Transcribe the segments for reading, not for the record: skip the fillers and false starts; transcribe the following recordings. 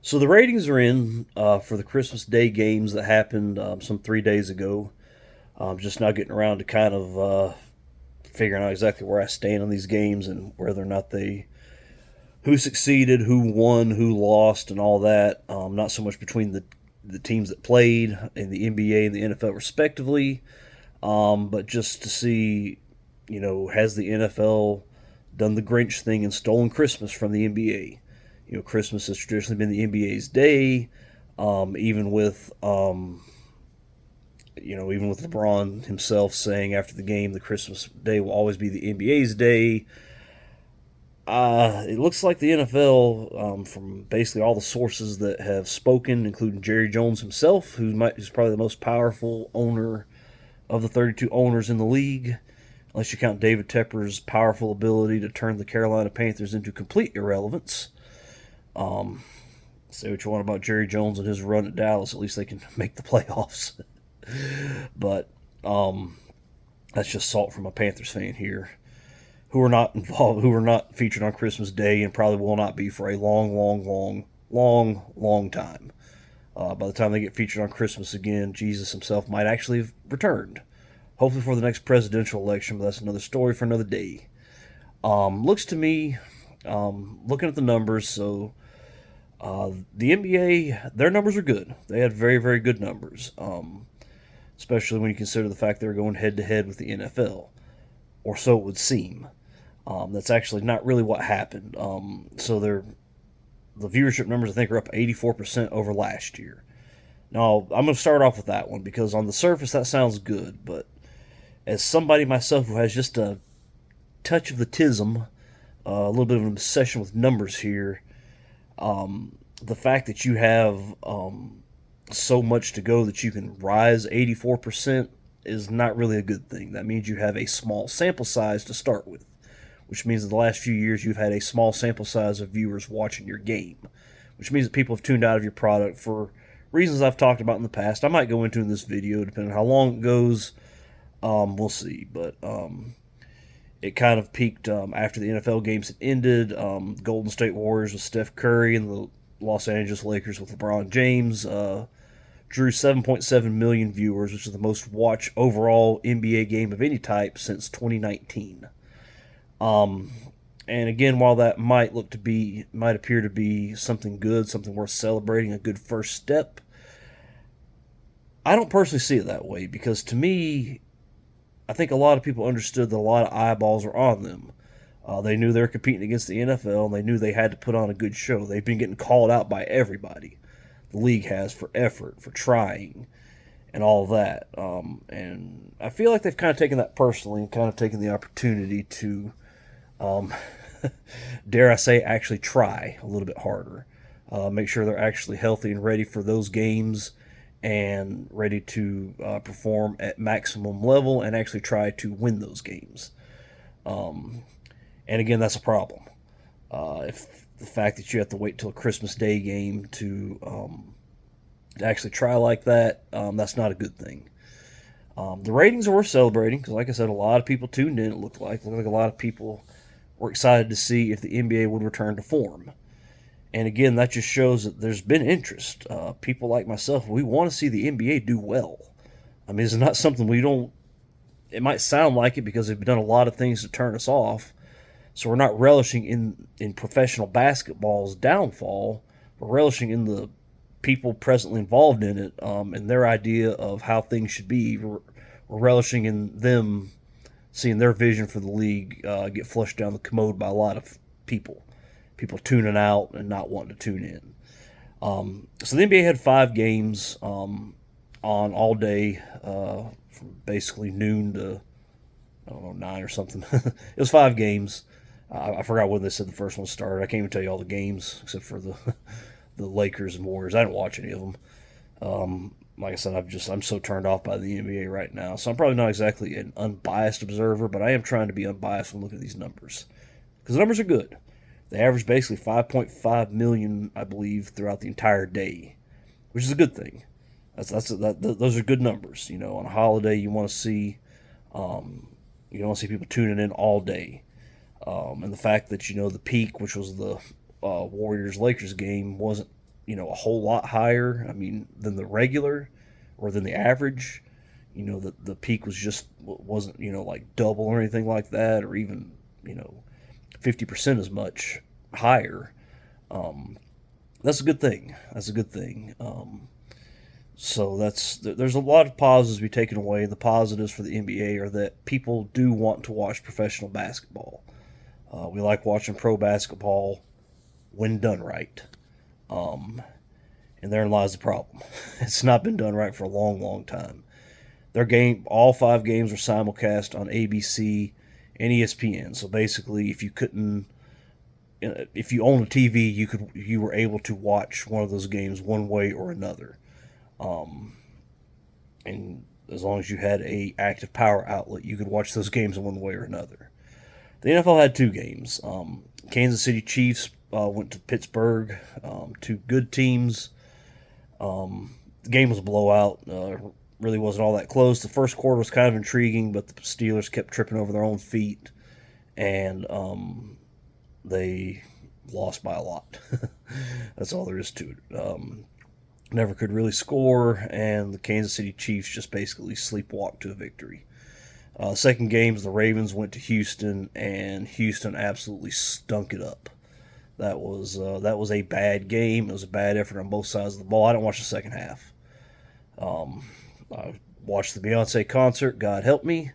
So the ratings are in for the Christmas Day games that happened some 3 days ago. I'm just now getting around to kind of figuring out exactly where I stand on these games and whether or not who succeeded, who won, who lost, and all that. Not so much between the teams that played in the NBA and the NFL respectively, but just to see, has the NFL done the Grinch thing and stolen Christmas from the NBA? Christmas has traditionally been the NBA's day, even with even with LeBron himself saying after the game the Christmas day will always be the NBA's day. It looks like the NFL, from basically all the sources that have spoken, including Jerry Jones himself, who's probably the most powerful owner of the 32 owners in the league, unless you count David Tepper's powerful ability to turn the Carolina Panthers into complete irrelevance. Um, Say what you want about Jerry Jones and his run at Dallas, at least they can make the playoffs. But um, that's just salt from a Panthers fan here, who are not involved, who are not featured on Christmas Day, and probably will not be for a long, long, long, long, long time. By the time they get featured on Christmas again, Jesus himself might actually have returned. Hopefully for the next presidential election, but that's another story for another day. Looks to me, looking at the numbers, so the NBA, their numbers are good. They had very, very good numbers, especially when you consider the fact they're going head to head with the NFL, or so it would seem. That's actually not really what happened. So the viewership numbers I think are up 84% over last year. Now I'm going to start off with that one because on the surface that sounds good, but as somebody myself who has just a touch of the tism, a little bit of an obsession with numbers here, the fact that you have so much to go that you can rise 84% is not really a good thing. That means you have a small sample size to start with, which means in the last few years you've had a small sample size of viewers watching your game, which means that people have tuned out of your product for reasons I've talked about in the past. I might go into in this video, depending on how long it goes. We'll see, but it kind of peaked after the NFL games had ended. Golden State Warriors with Steph Curry and the Los Angeles Lakers with LeBron James drew 7.7 million viewers, which is the most watched overall NBA game of any type since 2019. Um, and again, while that might appear to be something good, something worth celebrating, a good first step, I don't personally see it that way because to me, I think a lot of people understood that a lot of eyeballs are on them. They knew they were competing against the NFL, and they knew they had to put on a good show. They've been getting called out by everybody. The league has for effort, for trying, and all of that. And I feel like they've kind of taken that personally and kind of taken the opportunity to, um, dare I say, actually try a little bit harder. Make sure they're actually healthy and ready for those games and ready to perform at maximum level and actually try to win those games. Um, and again, that's a problem. If the fact that you have to wait till a Christmas Day game to actually try like that, that's not a good thing. The ratings are worth celebrating because, like I said, a lot of people tuned in. It looked like a lot of people were excited to see if the NBA would return to form. And again, that just shows that there's been interest. People like myself, we want to see the NBA do well. I mean, it's not something we don't. It might sound like it because they've done a lot of things to turn us off. So we're not relishing in professional basketball's downfall. We're relishing in the people presently involved in it and their idea of how things should be. We're relishing in them seeing their vision for the league get flushed down the commode by a lot of people. People tuning out and not wanting to tune in. So the NBA had 5 games on all day, from basically noon to I don't know 9 or something. It was 5 games. I forgot when they said the first one started. I can't even tell you all the games except for the the Lakers and Warriors. I didn't watch any of them. Like I said, I'm so turned off by the NBA right now. So I'm probably not exactly an unbiased observer, but I am trying to be unbiased when looking at these numbers because the numbers are good. They averaged basically 5.5 million, I believe, throughout the entire day, which is a good thing. Those are good numbers. On a holiday, um, you want to see people tuning in all day. And the fact that the peak, which was the Warriors Lakers game, wasn't a whole lot higher. I mean, than the regular or than the average. The peak was just wasn't like double or anything like that, or even 50% as much higher. Um, that's a good thing. That's a good thing. So there's a lot of positives to be taken away. The positives for the NBA are that people do want to watch professional basketball. We like watching pro basketball when done right. Um, and therein lies the problem. It's not been done right for a long, long time. All 5 games are simulcast on ABC and ESPN. So basically, if you own a TV, you were able to watch one of those games one way or another. Um, and as long as you had a active power outlet, you could watch those games in one way or another. The NFL had 2 games. Kansas City Chiefs went to Pittsburgh. 2 good teams. The game was a blowout. Really wasn't all that close. The first quarter was kind of intriguing, but the Steelers kept tripping over their own feet, and they lost by a lot. That's all there is to it. Never could really score, and the Kansas City Chiefs just basically sleepwalked to a victory. Second games, the Ravens went to Houston, and Houston absolutely stunk it up. That was a bad game. It was a bad effort on both sides of the ball. I didn't watch the second half. I watched the Beyonce concert. God help me.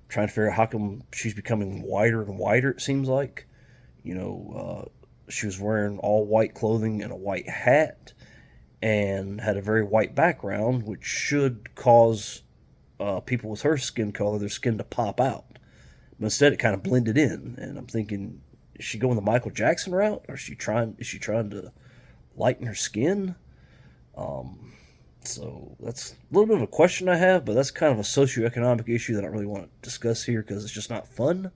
Trying to figure out how come she's becoming whiter and whiter. It seems like, she was wearing all white clothing and a white hat, and had a very white background, which should cause people with her skin color, their skin to pop out. But instead, it kind of blended in, and I'm thinking, is she going the Michael Jackson route, or is she trying to lighten her skin? So that's a little bit of a question I have, but that's kind of a socioeconomic issue that I don't really want to discuss here because it's just not fun.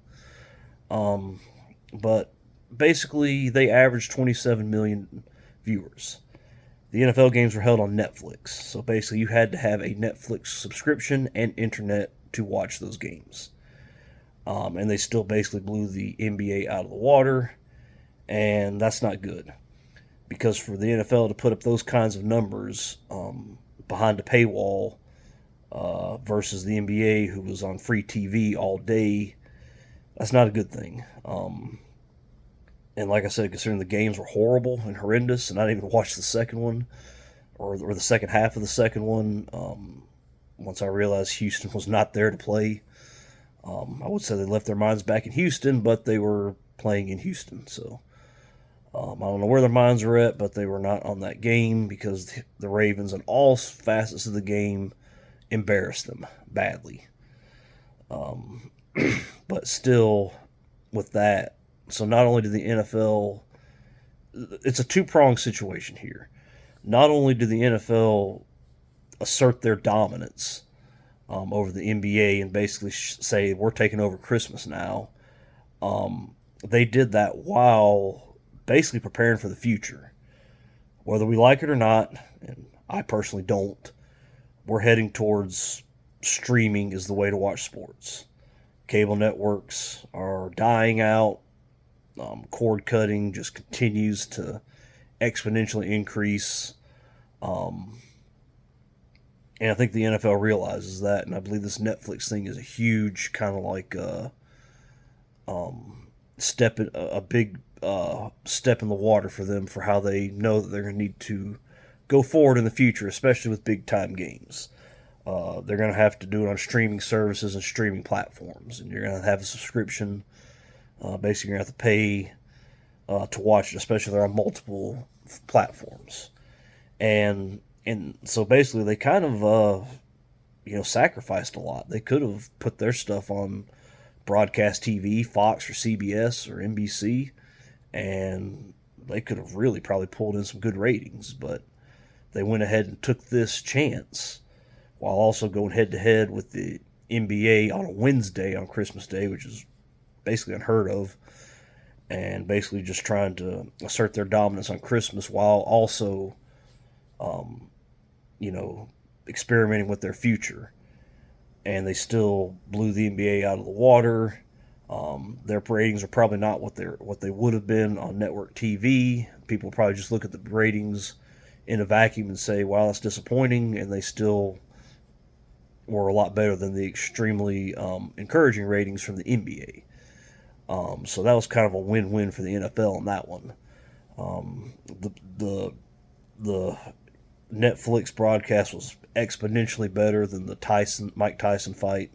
But basically, they averaged 27 million viewers. The NFL games were held on Netflix, so basically you had to have a Netflix subscription and internet to watch those games. And they still basically blew the NBA out of the water, and that's not good. Because for the NFL to put up those kinds of numbers behind a paywall versus the NBA, who was on free TV all day, that's not a good thing. And like I said, considering the games were horrible and horrendous, and I didn't even watch the second one or the second half of the second one. Once I realized Houston was not there to play, I would say they left their minds back in Houston, but they were playing in Houston, so. I don't know where their minds were at, but they were not on that game because the Ravens, in all facets of the game, embarrassed them badly. Um, but still, with that, so not only did the NFL, it's a two-pronged situation here. Not only did the NFL assert their dominance over the NBA and basically say, we're taking over Christmas now, they did that while basically preparing for the future. Whether we like it or not, and I personally don't, we're heading towards streaming is the way to watch sports. Cable networks are dying out. Cord cutting just continues to exponentially increase. And I think the NFL realizes that, and I believe this Netflix thing is a huge kind of like a big step in the water for them for how they know that they're going to need to go forward in the future, especially with big time games. They're going to have to do it on streaming services and streaming platforms, and you're going to have a subscription. Basically, you're going to have to pay to watch it, especially if they're on multiple platforms. And so basically, they kind of sacrificed a lot. They could have put their stuff on broadcast TV, Fox or CBS or NBC, and they could have really probably pulled in some good ratings, but they went ahead and took this chance while also going head to head with the NBA on a Wednesday on Christmas Day, which is basically unheard of, and basically just trying to assert their dominance on Christmas while also, experimenting with their future. And they still blew the NBA out of the water. Their ratings are probably not what they would have been on network TV. People probably just look at the ratings in a vacuum and say, wow, that's disappointing, and they still were a lot better than the extremely encouraging ratings from the NBA. So that was kind of a win-win for the NFL on that one. The the Netflix broadcast was exponentially better than the Mike Tyson fight.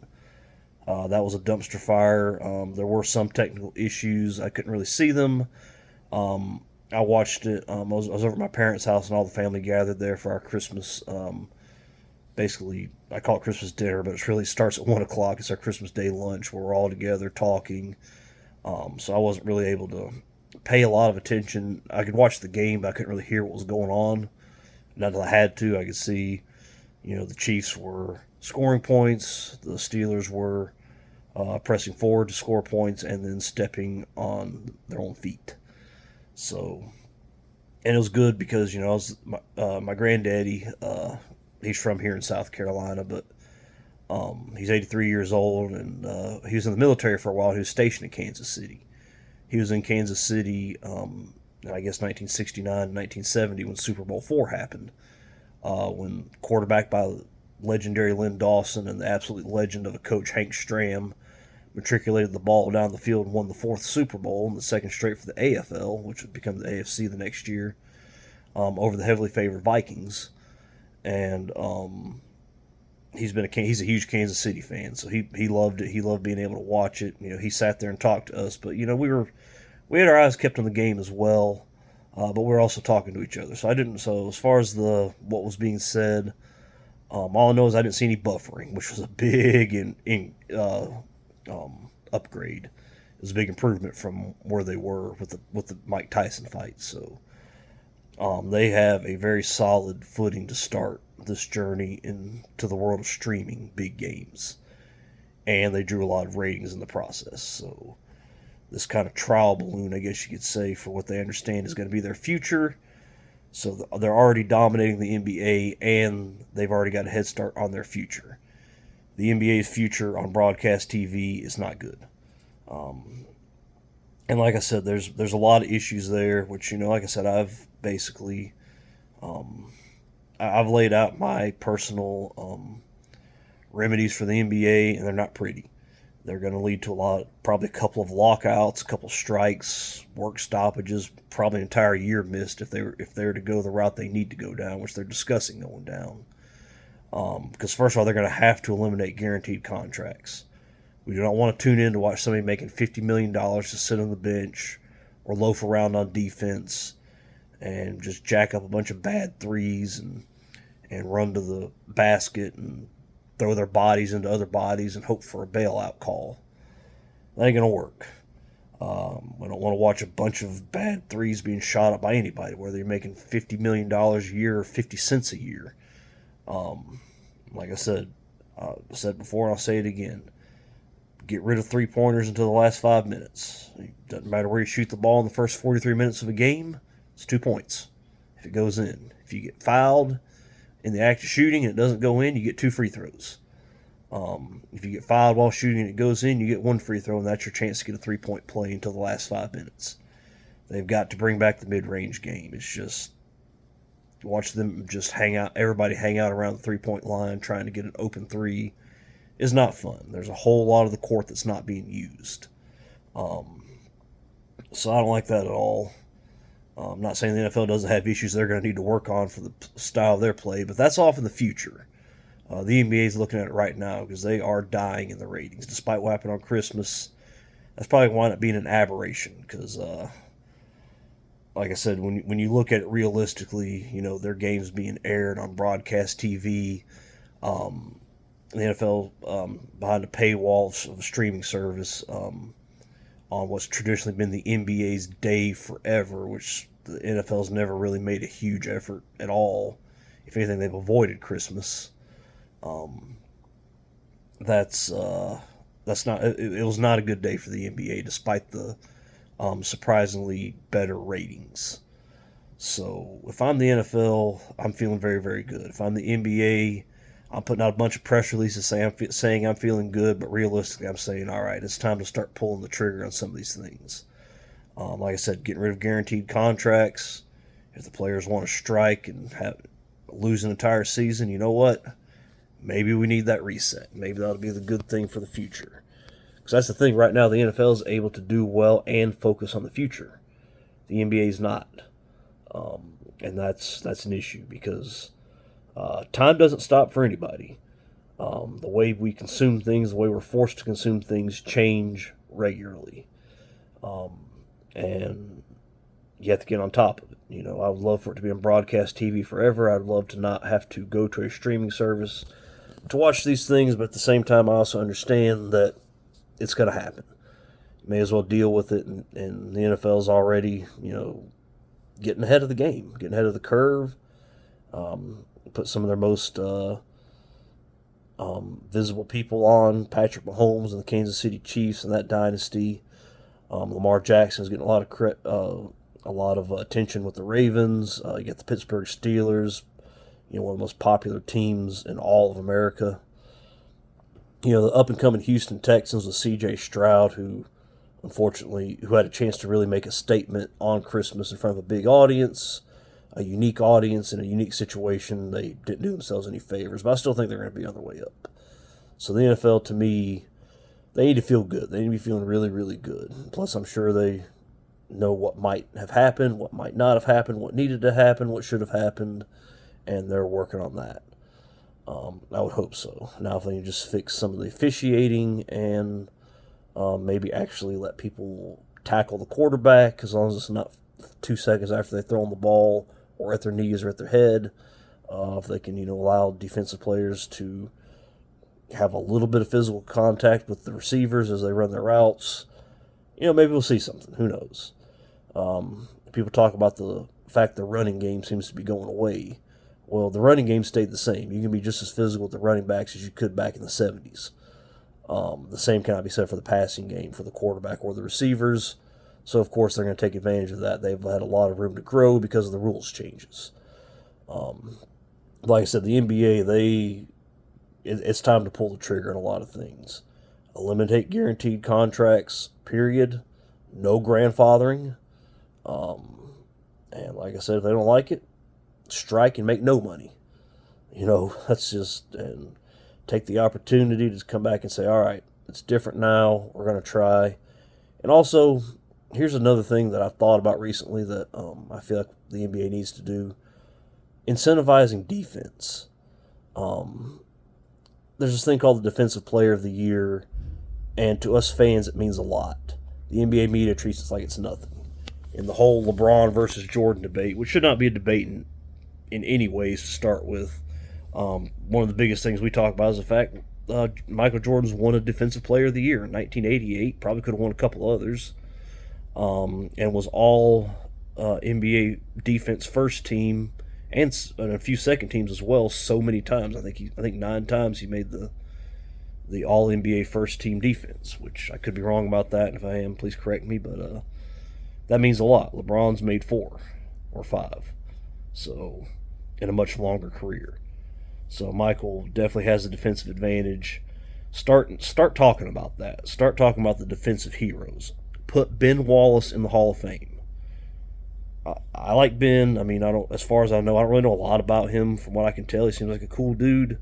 That was a dumpster fire. There were some technical issues. I couldn't really see them. I watched it. I was over at my parents' house, and all the family gathered there for our Christmas. Basically, I call it Christmas dinner, but it really starts at 1 o'clock. It's our Christmas Day lunch where we're all together talking. So I wasn't really able to pay a lot of attention. I could watch the game, but I couldn't really hear what was going on. Not that I had to. I could see, the Chiefs were scoring points. The Steelers were pressing forward to score points and then stepping on their own feet. So, and it was good because I was my granddaddy. He's from here in South Carolina, but he's 83 years old, and he was in the military for a while. He was stationed in Kansas City. He was in Kansas City, I guess 1969 and 1970 when Super Bowl IV happened, when quarterbacked by legendary Lynn Dawson and the absolute legend of a coach, Hank Stram, matriculated the ball down the field and won the fourth Super Bowl and the second straight for the AFL, which would become the AFC the next year, over the heavily favored Vikings. And he's a huge Kansas City fan, so he loved it. He loved being able to watch it. He sat there and talked to us, but we had our eyes kept on the game as well, but we were also talking to each other. So as far as what was being said, all I know is I didn't see any buffering, which was a big upgrade. It was a big improvement from where they were with the Mike Tyson fight. So they have a very solid footing to start this journey into the world of streaming big games, and they drew a lot of ratings in the process. So this kind of trial balloon, I guess you could say, for what they understand is going to be their future. So they're already dominating the NBA, and they've already got a head start on their future. The NBA's future on broadcast TV is not good. And like I said, there's a lot of issues there, which, like I said, I've basically I've laid out my personal remedies for the NBA, and they're not pretty. They're going to lead to probably a couple of lockouts, a couple of strikes, work stoppages, probably an entire year missed if they were to go the route they need to go down, which they're discussing going down. Because first of all, they're going to have to eliminate guaranteed contracts. We do not want to tune in to watch somebody making $50 million to sit on the bench or loaf around on defense and just jack up a bunch of bad threes and run to the basket and throw their bodies into other bodies and hope for a bailout call. That ain't going to work. We don't want to watch a bunch of bad threes being shot up by anybody, whether you're making $50 million a year or 50 cents a year. Like I said before, and I'll say it again. Get rid of three-pointers until the last 5 minutes. It doesn't matter where you shoot the ball in the first 43 minutes of a game, it's 2 points if it goes in. If you get fouled in the act of shooting and it doesn't go in, you get 2 free throws. If you get fouled while shooting and it goes in, you get 1 free throw, and that's your chance to get a three-point play until the last 5 minutes. They've got to bring back the mid-range game. It's just watch them just everybody hang out around the three-point line trying to get an open three is not fun. There's a whole lot of the court that's not being used. So I don't like that at all. I'm not saying the NFL doesn't have issues they're going to need to work on for the style of their play, but that's off in the future. The NBA is looking at it right now because they are dying in the ratings. Despite what happened on Christmas, that's probably going to wind up being an aberration because, like I said, when you look at it realistically, their games being aired on broadcast TV, the NFL behind a paywall of a streaming service on what's traditionally been the NBA's day forever, which the NFL's never really made a huge effort at all. If anything, they've avoided Christmas. That's not. It was not a good day for the NBA, despite the surprisingly better ratings. So if I'm the NFL, I'm feeling very, very good. If I'm the NBA, I'm putting out a bunch of press releases saying I'm feeling good, but realistically, I'm saying, all right, it's time to start pulling the trigger on some of these things. Like I said, getting rid of guaranteed contracts. If the players want to strike and lose an entire season, you know what? Maybe we need that reset. Maybe that'll be the good thing for the future. Because that's the thing. Right now, the NFL is able to do well and focus on the future. The NBA is not. And that's an issue because time doesn't stop for anybody. The way we consume things, the way we're forced to consume things, change regularly. And you have to get on top of it. I would love for it to be on broadcast TV forever. I'd love to not have to go to a streaming service to watch these things, but at the same time, I also understand that it's going to happen. You may as well deal with it, and the NFL's already, getting ahead of the game, getting ahead of the curve. Put some of their most visible people on, Patrick Mahomes and the Kansas City Chiefs and that dynasty. Lamar Jackson's getting a lot of attention with the Ravens. You got the Pittsburgh Steelers, one of the most popular teams in all of America. The up-and-coming Houston Texans with C.J. Stroud, who had a chance to really make a statement on Christmas in front of a big audience, a unique audience in a unique situation. They didn't do themselves any favors, but I still think they're going to be on their way up. So the NFL, to me, they need to feel good. They need to be feeling really, really good. Plus, I'm sure they know what might have happened, what might not have happened, what needed to happen, what should have happened, and they're working on that. I would hope so. Now, if they can just fix some of the officiating and maybe actually let people tackle the quarterback, as long as it's not 2 seconds after they throw on the ball or at their knees or at their head. If they can, allow defensive players to have a little bit of physical contact with the receivers as they run their routes, maybe we'll see something. Who knows? People talk about the fact the running game seems to be going away. Well, the running game stayed the same. You can be just as physical with the running backs as you could back in the 70s. The same cannot be said for the passing game, for the quarterback or the receivers. So, of course, they're going to take advantage of that. They've had a lot of room to grow because of the rules changes. Like I said, the NBA, it's time to pull the trigger on a lot of things. Eliminate guaranteed contracts, period. No grandfathering. And like I said, if they don't like it, strike and make no money. That's just, and take the opportunity to come back and say, all right, it's different now. We're going to try. And also, here's another thing that I've thought about recently that I feel like the NBA needs to do. Incentivizing defense. There's this thing called the Defensive Player of the Year, and to us fans, it means a lot. The NBA media treats it like it's nothing. In the whole LeBron versus Jordan debate, which should not be a debate in any ways to start with, one of the biggest things we talk about is the fact Michael Jordan's won a Defensive Player of the Year in 1988. Probably could have won a couple others, and was all NBA defense first team and a few second teams as well. So many times, I think 9 times he made the All NBA first team defense, which I could be wrong about that. And if I am, please correct me. But that means a lot. LeBron's made 4 or 5, so in a much longer career. So Michael definitely has a defensive advantage. Start talking about that. Start talking about the defensive heroes. Put Ben Wallace in the Hall of Fame. I like Ben. I mean, as far as I know, I don't really know a lot about him. From what I can tell, he seems like a cool dude.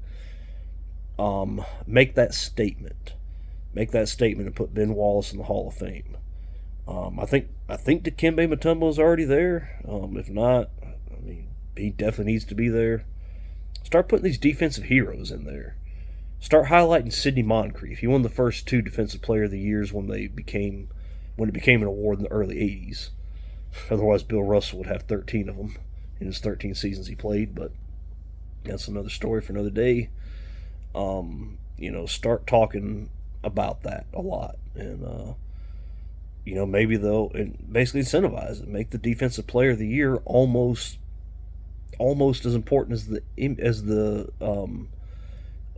Make that statement. Make that statement and put Ben Wallace in the Hall of Fame. I think Dikembe Mutombo is already there. If not, I mean, he definitely needs to be there. Start putting these defensive heroes in there. Start highlighting Sidney Moncrief. He won the first 2 Defensive Player of the Years when it became an award in the early 80s. Otherwise, Bill Russell would have 13 of them in his 13 seasons he played, but that's another story for another day. Start talking about that a lot. And, maybe and basically incentivize it. Make the Defensive Player of the Year almost as important as the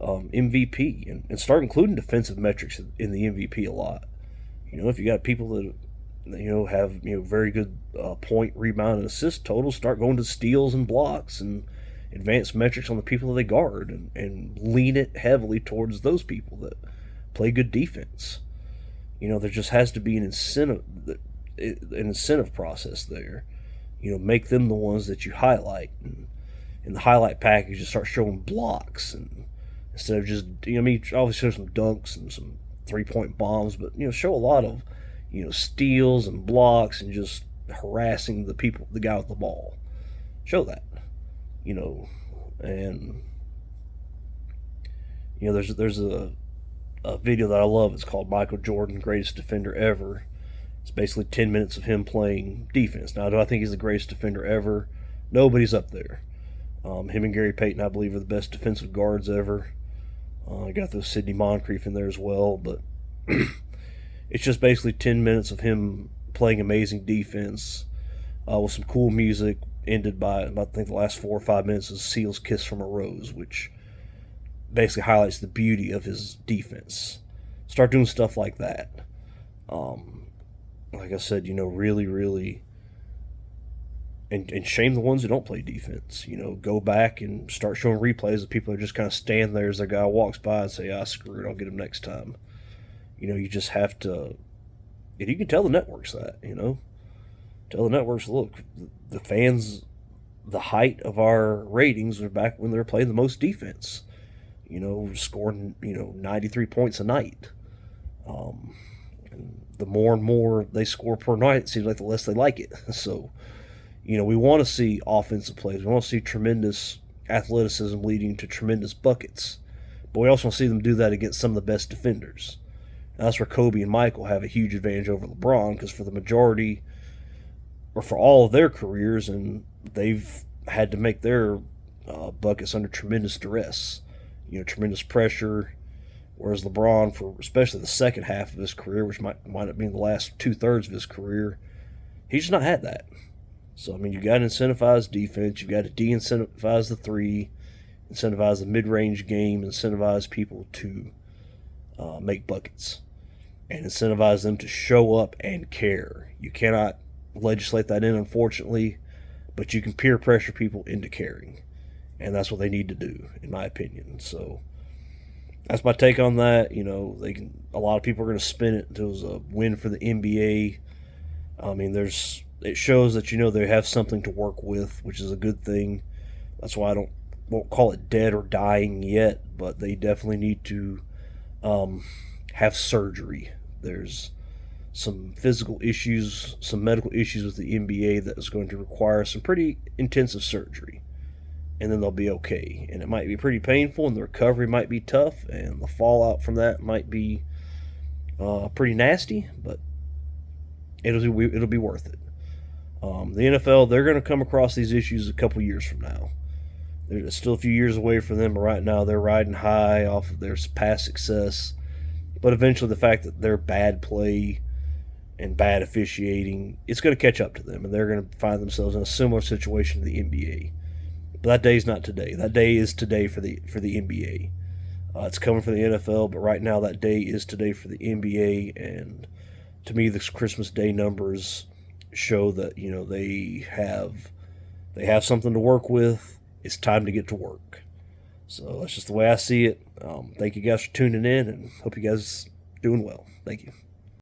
MVP, and start including defensive metrics in the MVP a lot. If you got people that have very good point, rebound, and assist totals, start going to steals and blocks and advanced metrics on the people that they guard, and lean it heavily towards those people that play good defense. There just has to be an incentive process there. make them the ones that you highlight. And in the highlight package, just start showing blocks, and instead of just, obviously show some dunks and some 3-point bombs, but show a lot of steals and blocks and just harassing the guy with the ball. Show that, and there's a video that I love. It's called Michael Jordan, Greatest Defender Ever. It's basically 10 minutes of him playing defense. Now, do I think he's the greatest defender ever? Nobody's up there. Him and Gary Payton, I believe, are the best defensive guards ever. I got those Sidney Moncrief in there as well, but it's just basically 10 minutes of him playing amazing defense with some cool music, ended by, I think, the last 4 or 5 minutes is Seal's Kiss from a Rose, which basically highlights the beauty of his defense. Start doing stuff like that. Like I said, really, really, and shame the ones who don't play defense. Go back and start showing replays of people who just kind of stand there as their guy walks by and say, screw it, I'll get him next time. You just have to, and you can tell the networks that, tell the networks, look, the fans, the height of our ratings were back when they were playing the most defense, scoring, 93 points a night. And the more and more they score per night, it seems like the less they like it. So, we want to see offensive plays. We want to see tremendous athleticism leading to tremendous buckets. But we also want to see them do that against some of the best defenders. And that's where Kobe and Michael have a huge advantage over LeBron, because for the majority, or for all of their careers, and they've had to make their buckets under tremendous duress, tremendous pressure. Whereas LeBron, for especially the second half of his career, which might have been the last 2/3 of his career, he's just not had that. So, you got to incentivize defense. You've got to de-incentivize the three, incentivize the mid-range game, incentivize people to make buckets, and incentivize them to show up and care. You cannot legislate that in, unfortunately, but you can peer pressure people into caring. And that's what they need to do, in my opinion. So that's my take on that. A lot of people are going to spin it until it was a win for the NBA. It shows that they have something to work with, which is a good thing. That's why I won't call it dead or dying yet, but they definitely need to have surgery. There's some physical issues, some medical issues with the NBA that is going to require some pretty intensive surgery. And then they'll be okay. And it might be pretty painful, and the recovery might be tough, and the fallout from that might be pretty nasty, but it'll be worth it. The NFL, they're going to come across these issues a couple years from now. It's still a few years away for them, but right now they're riding high off of their past success. But eventually the fact that their bad play and bad officiating, it's going to catch up to them, and they're going to find themselves in a similar situation to the NBA. But that day's not today. That day is today for the NBA. It's coming for the NFL, but right now that day is today for the NBA. And to me, the Christmas Day numbers show that they have something to work with. It's time to get to work. So that's just the way I see it. Thank you guys for tuning in, and hope you guys doing well. Thank you.